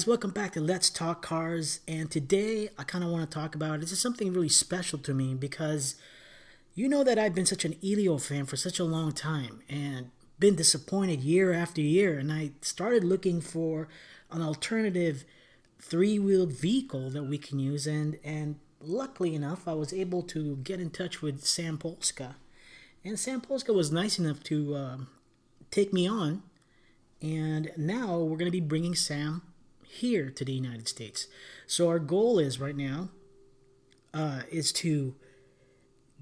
welcome back to Let's Talk Cars. And today I kind of want to talk about this is something really special to me because you know that I've been such an Elio fan for such a long time and been disappointed year after year. And I started looking for an alternative three-wheeled vehicle that we can use. And luckily enough, I was able to get in touch with Sam Polska. And Sam Polska was nice enough to take me on. And now we're going to be bringing Sam here to the United States. So our goal is right now is to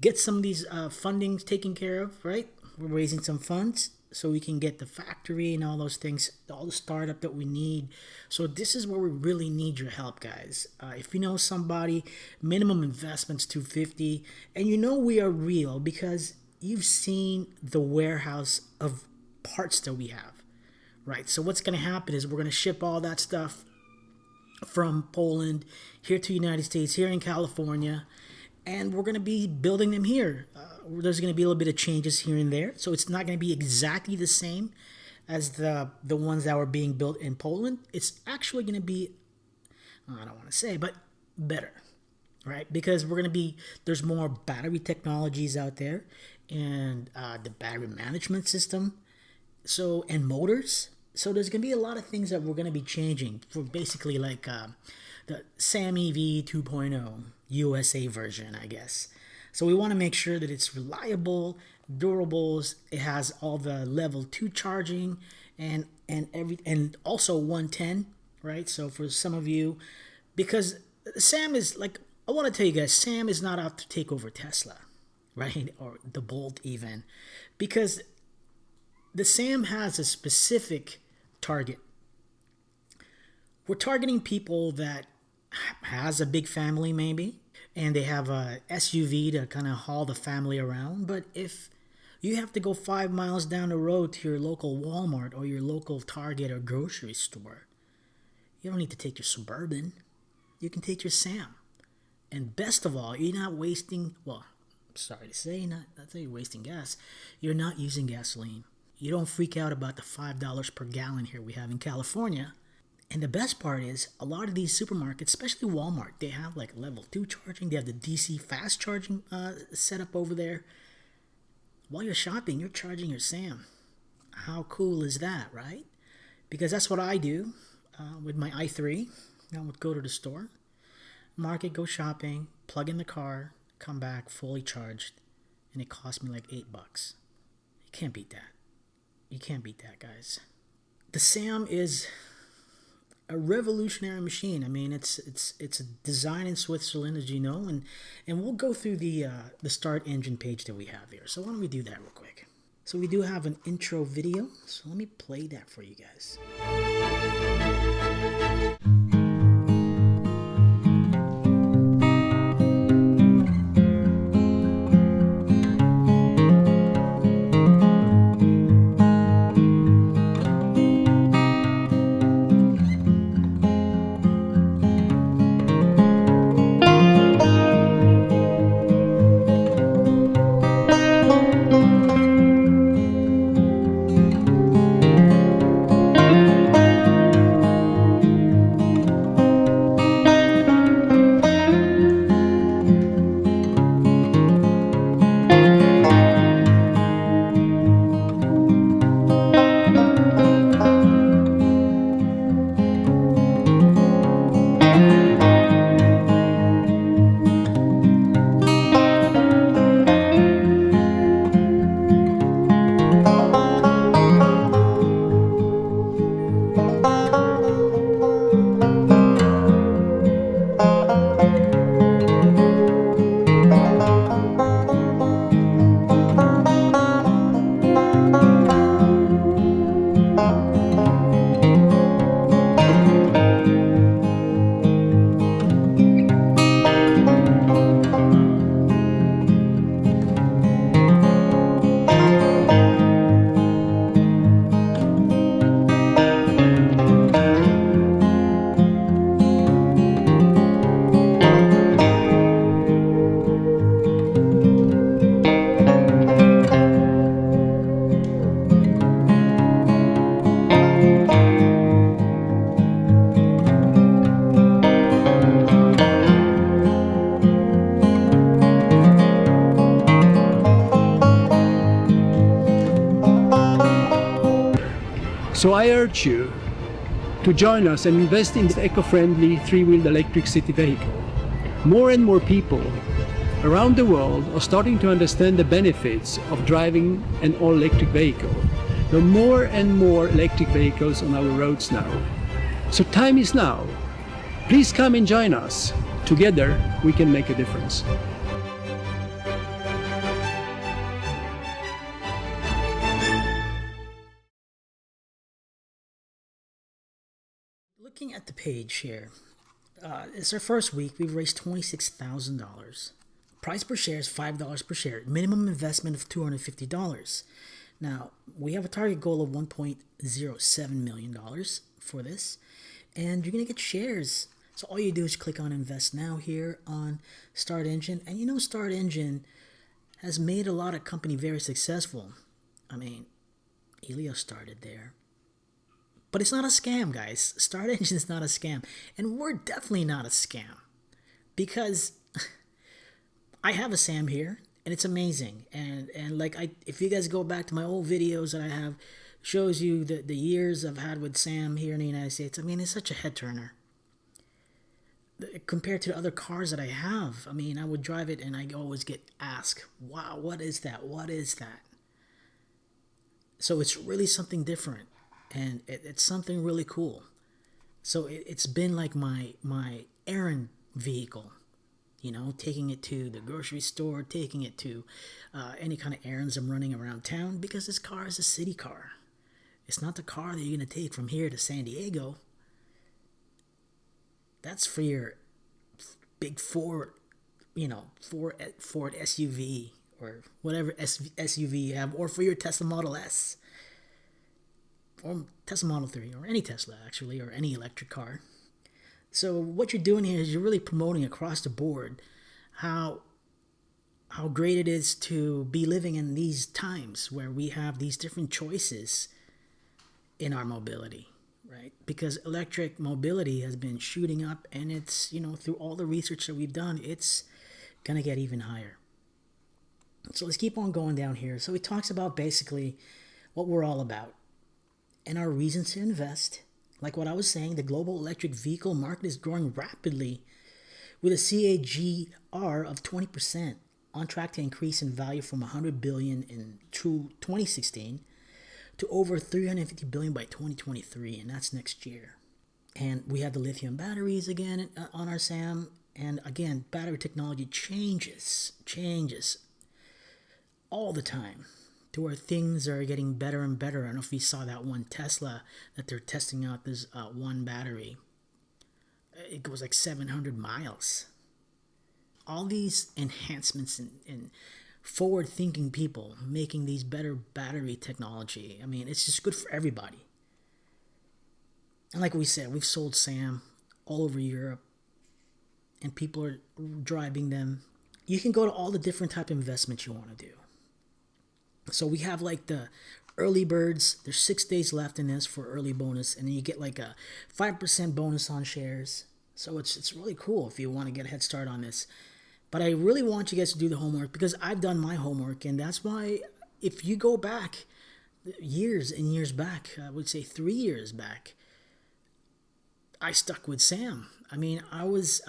get some of these fundings taken care of, right? We're raising some funds so we can get the factory and all those things, all the startup that we need. So this is where we really need your help, guys. If you know somebody, minimum investment's $250, and you know we are real because you've seen the warehouse of parts that we have. Right, so what's going to happen is we're going to ship all that stuff from Poland here to the United States, here in California, and we're going to be building them here. There's going to be a little bit of changes here and there, so it's not going to be exactly the same as the ones that were being built in Poland. It's actually going to be, I don't want to say, but better, right? Because there's more battery technologies out there, and the battery management system, and motors. So there's going to be a lot of things that we're going to be changing for basically like the Sam EV 2.0 USA version, I guess. So we want to make sure that it's reliable, durable. It has all the level 2 charging and also 110, right? So for some of you, because Sam is like, I want to tell you guys, Sam is not out to take over Tesla, right? Or the Bolt even, because the Sam has a specific target. We're targeting people that has a big family maybe, and they have a SUV to kind of haul the family around. But if you have to go 5 miles down the road to your local Walmart or your local Target or grocery store, you don't need to take your Suburban. You can take your Sam. And best of all, you're not wasting, well, sorry to say, not that you're wasting gas. You're not using gasoline. You don't freak out about the $5 per gallon here we have in California. And the best part is, a lot of these supermarkets, especially Walmart, they have like level 2 charging. They have the DC fast charging setup over there. While you're shopping, you're charging your Sam. How cool is that, right? Because that's what I do with my i3. I would go to the store, market, go shopping, plug in the car, come back fully charged, and it cost me like $8. You can't beat that. You can't beat that, guys. The Sam is a revolutionary machine. I mean, it's a design in Switzerland, as you know, and we'll go through the StartEngine page that we have here. So why don't we do that real quick? So we do have an intro video. So let me play that for you guys. So I urge you to join us and invest in this eco-friendly three-wheeled electric city vehicle. More and more people around the world are starting to understand the benefits of driving an all-electric vehicle. There are more and more electric vehicles on our roads now. So time is now. Please come and join us. Together, we can make a difference. Looking at the page here, it's our first week. We've raised $26,000. Price per share is $5 per share. Minimum investment of $250. Now, we have a target goal of $1.07 million for this. And you're going to get shares. So all you do is click on Invest Now here on StartEngine. And you know StartEngine has made a lot of company very successful. I mean, Elio started there. But it's not a scam, guys. StartEngine is not a scam. And we're definitely not a scam. Because I have a SAM here, and it's amazing. And like, if you guys go back to my old videos that I have, shows you the years I've had with SAM here in the United States. I mean, it's such a head turner. Compared to the other cars that I have, I mean, I would drive it and I always get asked, wow, what is that? What is that? So it's really something different. And it's something really cool. So it's been like my errand vehicle, you know, taking it to the grocery store, taking it to any kind of errands I'm running around town, because this car is a city car. It's not the car that you're going to take from here to San Diego. That's for your big Ford, you know, Ford SUV or whatever SUV you have, or for your Tesla Model S. Or Tesla Model 3, or any Tesla actually, or any electric car. So what you're doing here is you're really promoting across the board how great it is to be living in these times where we have these different choices in our mobility, right? Because electric mobility has been shooting up, and it's, you know, through all the research that we've done, it's gonna get even higher. So let's keep on going down here. So he talks about basically what we're all about and our reasons to invest. Like what I was saying, the global electric vehicle market is growing rapidly with a CAGR of 20%, on track to increase in value from $100 billion in 2016 to over $350 billion by 2023, and that's next year. And we have the lithium batteries again on our SAM, and again, battery technology changes all the time, to where things are getting better and better. I don't know if you saw that one Tesla that they're testing out, this one battery. It goes like 700 miles. All these enhancements in forward-thinking people making these better battery technology. I mean, it's just good for everybody. And like we said, we've sold SAM all over Europe, and people are driving them. You can go to all the different type of investments you want to do. So we have like the early birds. There's 6 days left in this for early bonus, and then you get like a 5% bonus on shares. So it's really cool if you want to get a head start on this. But I really want you guys to do the homework, because I've done my homework, and that's why if you go back years and years back, I would say 3 years back, I stuck with SAM. I mean, I was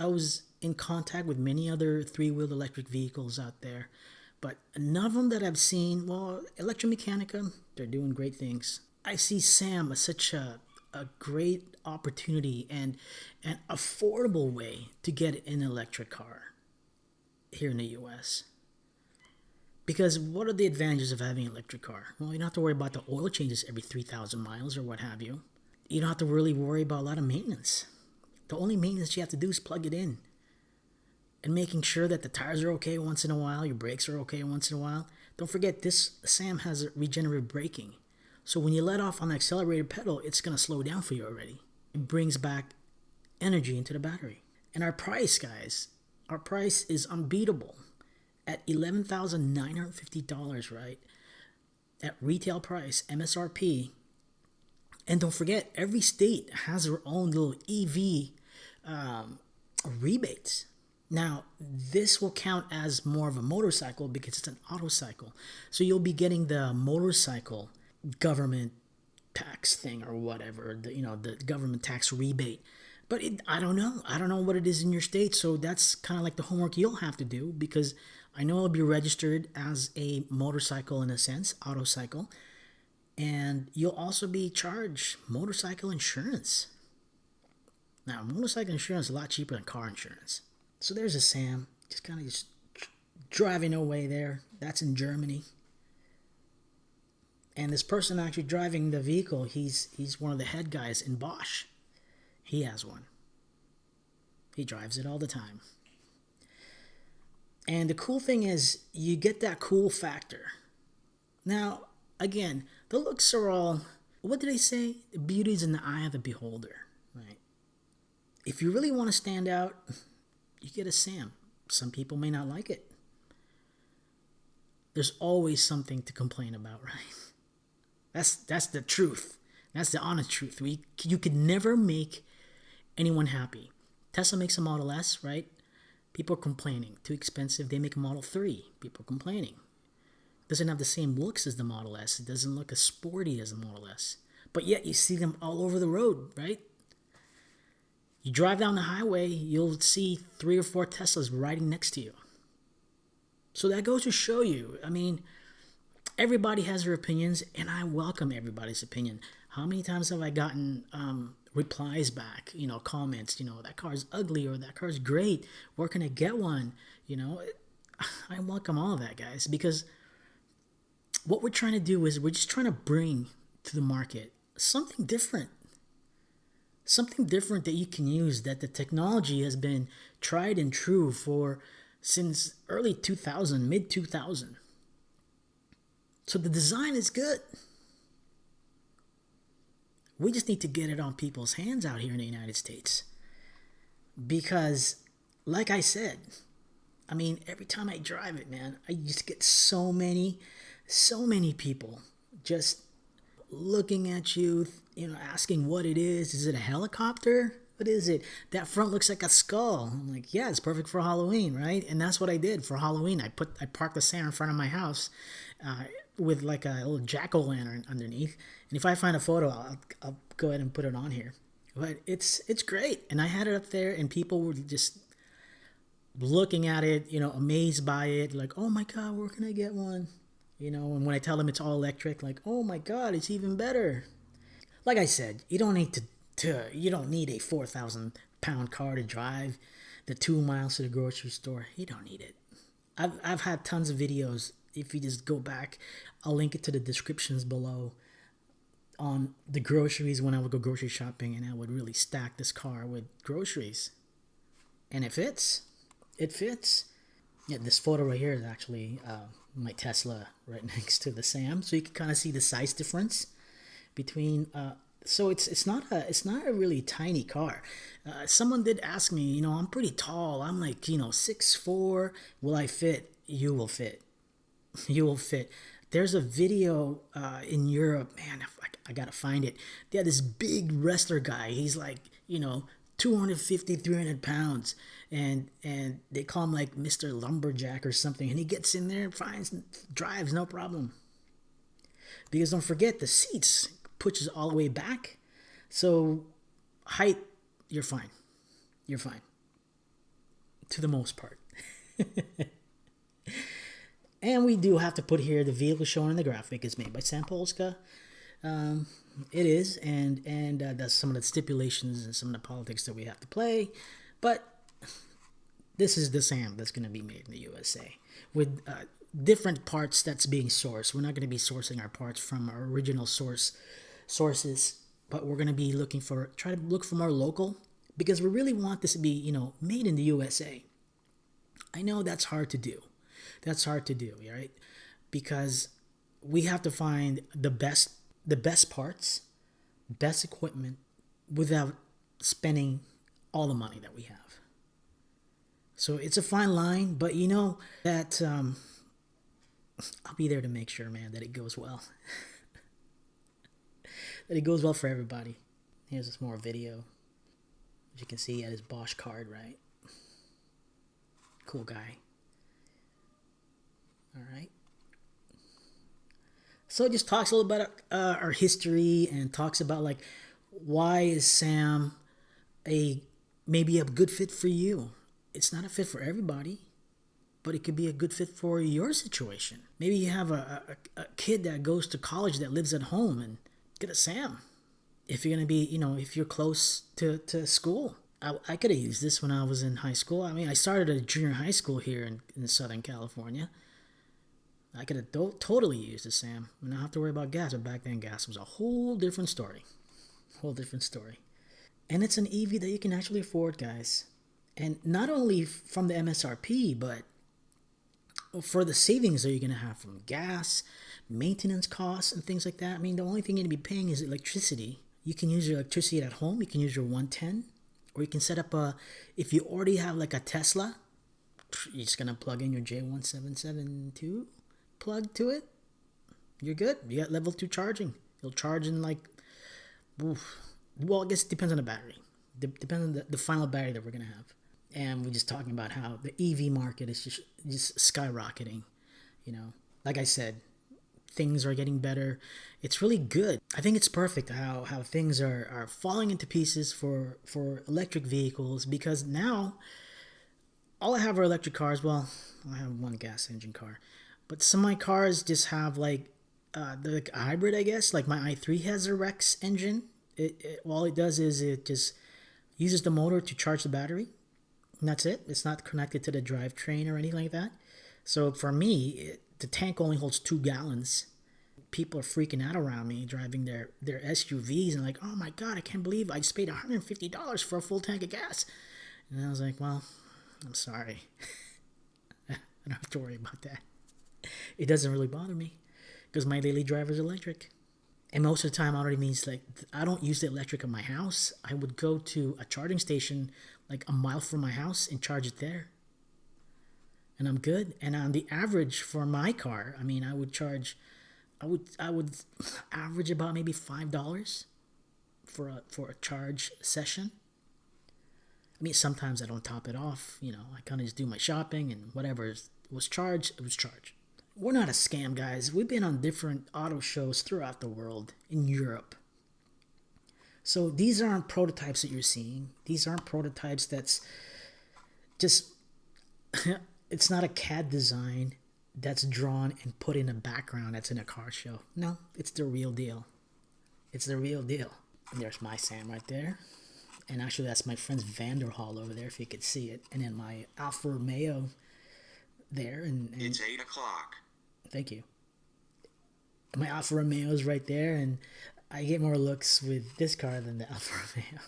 in contact with many other three-wheeled electric vehicles out there, but none of them that I've seen, well, Electromechanica, they're doing great things. I see SAM as such a great opportunity and an affordable way to get an electric car here in the U.S. Because what are the advantages of having an electric car? Well, you don't have to worry about the oil changes every 3,000 miles or what have you. You don't have to really worry about a lot of maintenance. The only maintenance you have to do is plug it in, and making sure that the tires are okay once in a while, your brakes are okay once in a while. Don't forget, this SAM has regenerative braking. So when you let off on the accelerator pedal, it's going to slow down for you already. It brings back energy into the battery. And our price, guys, our price is unbeatable at $11,950, right? At retail price, MSRP. And don't forget, every state has their own little EV rebates. Now, this will count as more of a motorcycle because it's an auto cycle. So you'll be getting the motorcycle government tax thing or whatever, the government tax rebate. But I don't know. I don't know what it is in your state. So that's kind of like the homework you'll have to do, because I know it'll be registered as a motorcycle in a sense, auto cycle. And you'll also be charged motorcycle insurance. Now, motorcycle insurance is a lot cheaper than car insurance. So there's a Sam, just kind of just driving away there. That's in Germany. And this person actually driving the vehicle, he's one of the head guys in Bosch. He has one. He drives it all the time. And the cool thing is, you get that cool factor. Now, again, the looks are all, what do they say? Beauty is in the eye of the beholder, right? If you really want to stand out, you get a Sam. Some people may not like it. There's always something to complain about, right? That's the truth. That's the honest truth. You could never make anyone happy. Tesla makes a Model S, right? People are complaining. Too expensive. They make a Model 3. People are complaining. Doesn't have the same looks as the Model S. It doesn't look as sporty as the Model S. But yet you see them all over the road, right? You drive down the highway, you'll see 3 or 4 Teslas riding next to you. So that goes to show you, I mean, everybody has their opinions, and I welcome everybody's opinion. How many times have I gotten replies back, comments, that car's ugly or that car's great, where can I get one? I welcome all of that, guys, because what we're trying to do is we're just trying to bring to the market something different. Something different that you can use, that the technology has been tried and true for since early 2000, mid 2000. So the design is good. We just need to get it on people's hands out here in the United States. Because, like I said, I mean, every time I drive it, man, I just get so many people just looking at you, asking what it is. Is it a helicopter? What is it? That front looks like a skull. I'm like, yeah, it's perfect for Halloween, right? And that's what I did for Halloween. I parked the Santa in front of my house with like a little jack-o'-lantern underneath. And if I find a photo, I'll go ahead and put it on here. But it's great. And I had it up there, and people were just looking at it, amazed by it, like, oh my God, where can I get one? And when I tell them it's all electric, like, oh my God, it's even better. Like I said, you don't need you don't need a 4,000-pound car to drive the 2 miles to the grocery store. You don't need it. I've had tons of videos. If you just go back, I'll link it to the descriptions below on the groceries when I would go grocery shopping, and I would really stack this car with groceries. And it fits. It fits. Yeah, this photo right here is actually my Tesla right next to the Sam, so you can kind of see the size difference between. So it's not a really tiny car. Someone did ask me, I'm pretty tall. I'm like 6'4". Will I fit? You will fit. You will fit. There's a video in Europe, man. I gotta find it. They had this big wrestler guy. He's like 250, 300 pounds. And they call him like Mr. Lumberjack or something. And he gets in there, finds, drives, no problem. Because don't forget, the seats pushes all the way back. So height, you're fine. You're fine. To the most part. And we do have to put here the vehicle shown in the graphic is made by Sam Polska. It is, and that's some of the stipulations and some of the politics that we have to play. But this is the Sam that's going to be made in the USA with different parts that's being sourced. We're not going to be sourcing our parts from our original sources, but we're going to be try to look for more local, because we really want this to be, made in the USA. I know that's hard to do. That's hard to do, right? Because we have to find the best parts, best equipment, without spending all the money that we have. So it's a fine line, but that I'll be there to make sure, man, that it goes well. That it goes well for everybody. Here's this more video. As you can see, he had his Bosch card, right? Cool guy. All right. So it just talks a little about our history and talks about like why is Sam a maybe a good fit for you. It's not a fit for everybody, but it could be a good fit for your situation. Maybe you have a kid that goes to college that lives at home and get a Sam. If you're gonna be, if you're close to school. I could have used this when I was in high school. I mean, I started a junior high school here in Southern California. I could have totally used a Sam. I don't have to worry about gas, but back then gas was a whole different story. Whole different story. And it's an EV that you can actually afford, guys. And not only from the MSRP, but for the savings that you're going to have from gas, maintenance costs, and things like that. I mean, the only thing you're going to be paying is electricity. You can use your electricity at home. You can use your 110. Or you can set up if you already have like a Tesla, you're just going to plug in your J1772 plug to it. You're good. You got level 2 charging. You'll charge in like, oof. Well, I guess it depends on the battery. Depends on the final battery that we're going to have. And we're just talking about how the EV market is just skyrocketing. Like I said, things are getting better. It's really good. I think it's perfect how things are falling into pieces for electric vehicles, because now all I have are electric cars. Well, I have one gas engine car, but some of my cars just have like the hybrid, I guess. Like my i3 has a Rex engine. All it does is it just uses the motor to charge the battery. And that's it. It's not connected to the drivetrain or anything like that. So for me, the tank only holds 2 gallons. People are freaking out around me driving their SUVs and like, oh my God, I can't believe I just paid $150 for a full tank of gas. And I was like, well, I'm sorry. I don't have to worry about that. It doesn't really bother me because my daily driver is electric. And most of the time, already means like I don't use the electric in my house. I would go to a charging station like a mile from my house and charge it there. And I'm good. And on the average for my car, I mean, I would average about maybe $5 for a charge session. I mean, sometimes I don't top it off. I kind of just do my shopping and whatever was charged, it was charged. We're not a scam, guys. We've been on different auto shows throughout the world, in Europe. So these aren't prototypes that you're seeing. These aren't prototypes that's just, it's not a CAD design that's drawn and put in a background that's in a car show. No, it's the real deal. It's the real deal. And there's my Sam right there. And actually that's my friend's Vanderhall over there, if you could see it. And then my Alfa Romeo there. And it's 8 o'clock. Thank you. My Alfa Romeo is right there, and I get more looks with this car than the Alfa Romeo.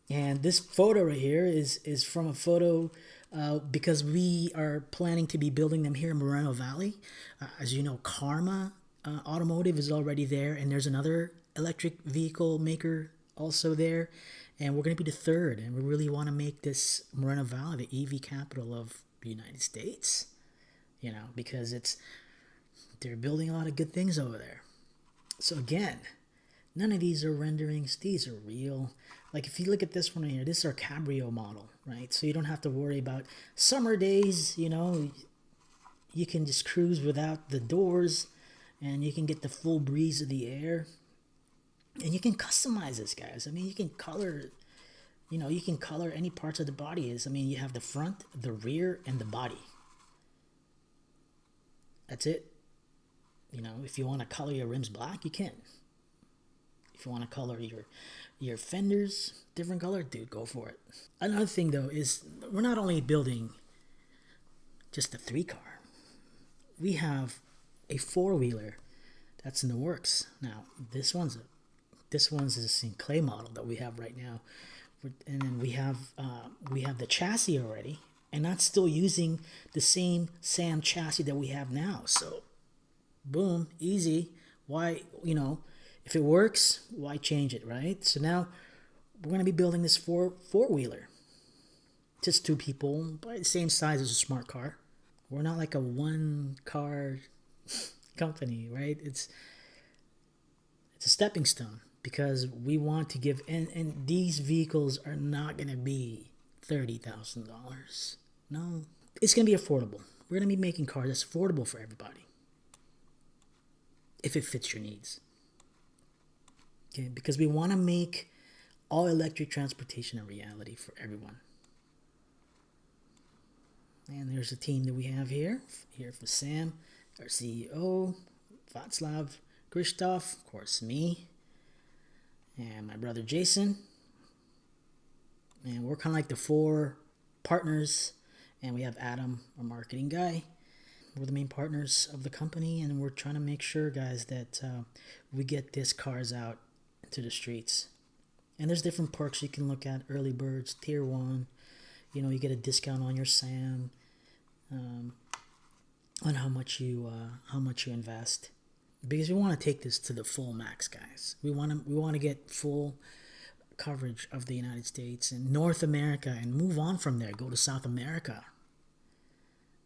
And this photo right here is from a photo because we are planning to be building them here in Moreno Valley. As you know, Karma Automotive is already there, and there's another electric vehicle maker also there. And we're going to be the third, and we really want to make this Moreno Valley the EV capital of the United States. Because they're building a lot of good things over there. So again, none of these are renderings. These are real. Like if you look at this one right here, this is our Cabrio model, right? So you don't have to worry about summer days, you can just cruise without the doors and you can get the full breeze of the air. And you can customize this, guys. I mean, you can color any parts of the body. You have the front, the rear, and the body. That's it. If you want to color your rims black, you can. If you want to color your fenders different color, dude, go for it. Another thing though is we're not only building just a 3-car. We have a 4-wheeler that's in the works. Now, this one's a Sinclair model that we have right now. And then we have the chassis already, and that's still using the same Sam chassis that we have now. So boom, easy. Why, if it works, why change it, right? So now we're going to be building this four-wheeler. Just 2 people, but the same size as a smart car. We're not like a 1-car company, right? It's a stepping stone because we want to give, and these vehicles are not going to be $30,000. No, it's going to be affordable. We're going to be making cars that's affordable for everybody. if it fits your needs. Okay, because we want to make all electric transportation a reality for everyone. And there's the team that we have here. Here for Sam, our CEO, Václav, Christoph, of course me, and my brother Jason. And we're kind of like the four partners, and we have Adam, our marketing guy. We're the main partners of the company, and we're trying to make sure, guys, that we get these cars out into the streets. And there's different perks you can look at: early birds, tier 1. You know, you get a discount on your SAM, on how much you invest, because we want to take this to the full max, guys. We want to get full coverage of the United States and North America, and move on from there. Go to South America.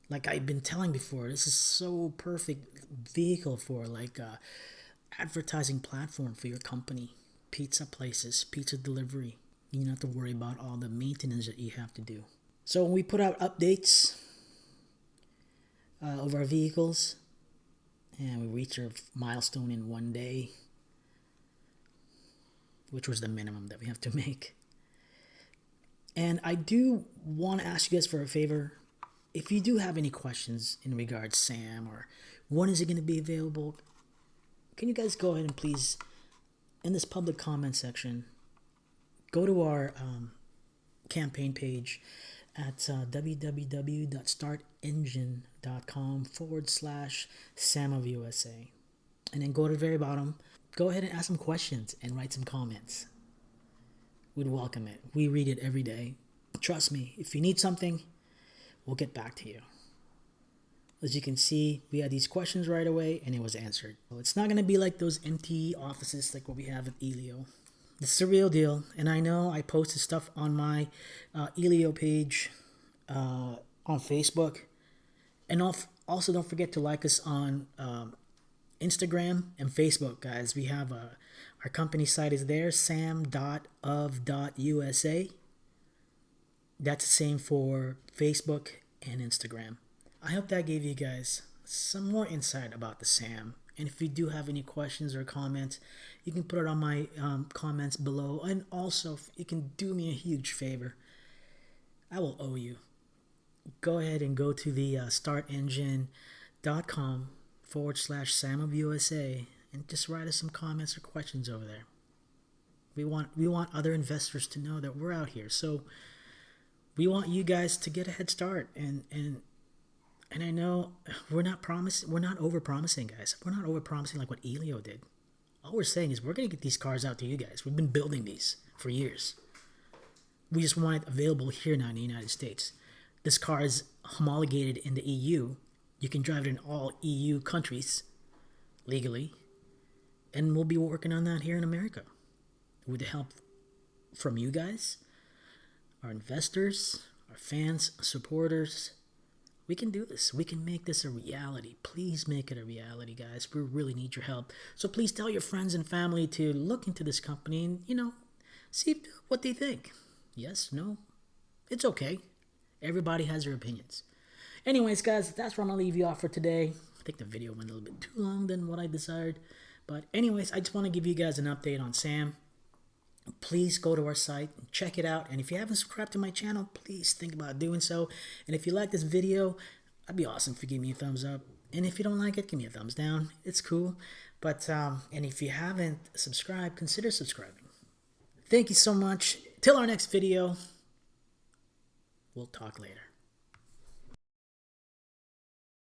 Like I've been telling before, this is so perfect vehicle for like advertising platform for your company, pizza places, pizza delivery. You don't have to worry about all the maintenance that you have to do. So when we put out updates of our vehicles, and we reach our milestone in 1 day, which was the minimum that we have to make. And I do want to ask you guys for a favor. If you do have any questions in regards to SAM, or when is it going to be available, can you guys go ahead and please, in this public comment section, go to our campaign page at www.startengine.com/SAM of USA. And then go to the very bottom, go ahead and ask some questions and write some comments. We'd welcome it. We read it every day. Trust me, if you need something, we'll get back to you. As you can see, we had these questions right away and it was answered. So it's not going to be like those empty offices like what we have at Elio. It's the real deal. And I know I posted stuff on my Elio page on Facebook. And also don't forget to like us on Instagram and Facebook, guys. We have our company site is there, sam.of.usa. That's the same for Facebook and Instagram. I hope that gave you guys some more insight about the SAM. And if you do have any questions or comments, you can put it on my comments below. And also, if you can do me a huge favor, I will owe you. Go ahead and go to the startengine.com/SAM of USA and just write us some comments or questions over there. We want other investors to know that we're out here. So we want you guys to get a head start, and I know we're not over promising, guys. We're not over promising like what Elio did. All we're saying is we're gonna get these cars out to you guys. We've been building these for years. We just want it available here now in the United States. This car is homologated in the EU. You can drive it in all EU countries legally, and we'll be working on that here in America with the help from you guys, our investors, our fans, supporters. We can do this. We can make this a reality. Please make it a reality, guys. We really need your help. So please tell your friends and family to look into this company and, see what they think. Yes, no, it's okay. Everybody has their opinions. Anyways, guys, that's where I'm going to leave you off for today. I think the video went a little bit too long than what I desired. But anyways, I just want to give you guys an update on SAM. Please go to our site and check it out. And if you haven't subscribed to my channel, please think about doing so. And if you like this video, that'd be awesome if you give me a thumbs up. And if you don't like it, give me a thumbs down. It's cool. But and if you haven't subscribed, consider subscribing. Thank you so much. Till our next video, we'll talk later.